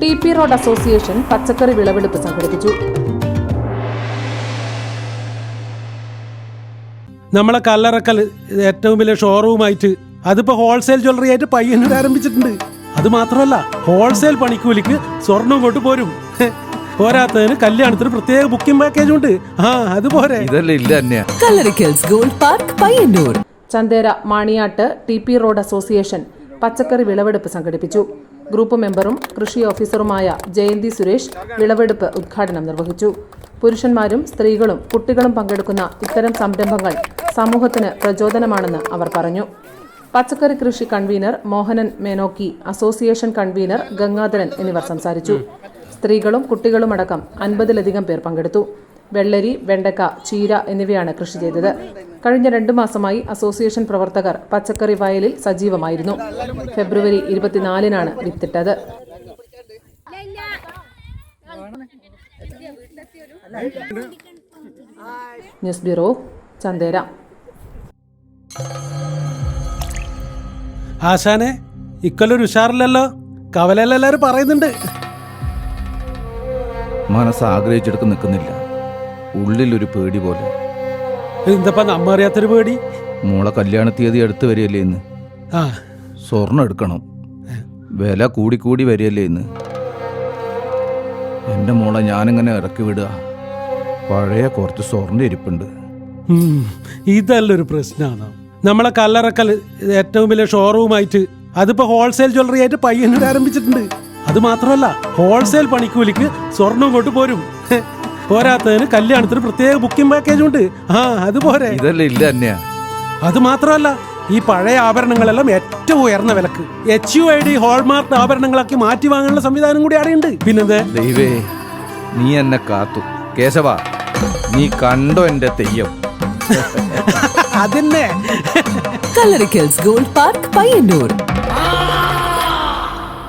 TP road association പച്ചക്കറി വിളവെടുപ്പ് സംഘടിപ്പിച്ചു. നമ്മളെ കല്ലറക്കൽ ഏറ്റവും വലിയ ഷോറൂമായിട്ട് അതിപ്പോ ഹോൾസെയിൽ ജ്വല്ലറി ആയിട്ട് പയ്യന്നൂർ ആരംഭിച്ചിട്ടുണ്ട്. അത് മാത്രമല്ല, ഹോൾസെയിൽ പണിക്കൂലിക്ക് സ്വർണം കൊണ്ട് പോരും. പോരാത്തതിന് കല്യാണത്തിന് പ്രത്യേക ബുക്കിംഗ് പാക്കേജ് ഉണ്ട്. അതുപോലെ Chandera Maniyat TP road association പച്ചക്കറി വിളവെടുപ്പ് സംഘടിപ്പിച്ചു. ഗ്രൂപ്പ് മെമ്പറും കൃഷി ഓഫീസറുമായ ജയന്തി സുരേഷ് വിളവെടുപ്പ് ഉദ്ഘാടനം നിർവഹിച്ചു. പുരുഷന്മാരും സ്ത്രീകളും കുട്ടികളും പങ്കെടുക്കുന്ന ഇത്തരം സംരംഭങ്ങൾ സമൂഹത്തിന് പ്രചോദനമാണെന്ന് അവർ പറഞ്ഞു. പച്ചക്കറി കൃഷി convener Mohanan Menokki, association convener Gangadharan എന്നിവർ സംസാരിച്ചു. സ്ത്രീകളും കുട്ടികളുമടക്കം 50-ലധികം പേർ പങ്കെടുത്തു. വെള്ളരി, വെണ്ടക്ക, ചീര എന്നിവയാണ് കൃഷി ചെയ്തത്. കഴിഞ്ഞ 2 മാസമായി അസോസിയേഷൻ പ്രവർത്തകർ പച്ചക്കറി വയലിൽ സജീവമായിരുന്നു. ഫെബ്രുവരി 24-നാണ് വിത്തിട്ടത്. News bureau, Chanthera. ആശാനെ, ഇക്കൊല്ലൊരു ഉഷാറില്ലല്ലോ. കവലെല്ലാരും പറയുന്നുണ്ട്. മനസ്സ് ആഗ്രഹിച്ചെടുത്ത് നിൽക്കുന്നില്ല. ഉള്ളിലൊരു പേടി പോലെ. എന്തപ്പാ നമ്മ അറിയാത്തൊരു പേടി? മോളെ കല്യാണ തീയതി അടുത്ത് വരികയല്ലേ ഇന്ന്. സ്വർണം എടുക്കണം. വില കൂടി വരികയല്ലേ ഇന്ന്. എൻ്റെ മോളെ ഞാനിങ്ങനെ ഇറക്കി വിടുക. പഴയ കുറച്ച് സ്വർണ്ണം ഇരിപ്പുണ്ട്. ഇതല്ലൊരു പ്രശ്നമാണ്. നമ്മളെ കല്ലറക്കൽ ഏറ്റവും വലിയ ഷോറൂമായിട്ട് അതിപ്പോ ഹോൾസെയിൽ ജ്വല്ലറി ആയിട്ട് പയ്യന്നൂർ ആരംഭിച്ചിട്ടുണ്ട്. അത് മാത്രമല്ല, ഹോൾസെയിൽ പണിക്കൂലിക്ക് സ്വർണം കൊണ്ട് പോരും. പോരാത്തതിന് കല്യാണത്തിന് പ്രത്യേക ബുക്കിംഗ് പാക്കേജ് ഉണ്ട്. അതുപോലെ അത് മാത്രമല്ല, ഈ പഴയ ആഭരണങ്ങളെല്ലാം ഏറ്റവും ഉയർന്ന വിലക്ക് HUID ഹോൾമാർക്ക് ആഭരണങ്ങളാക്കി മാറ്റി വാങ്ങാനുള്ള സംവിധാനം കൂടി അവിടെയുണ്ട്. പിന്നെന്താ ദൈവേ, നീ എന്നെ കാത്തു. കേശവ, നീ കണ്ടോ എന്റെ തെയ്യം? അതന്നെ. Kallarickals gold park, Payyanur.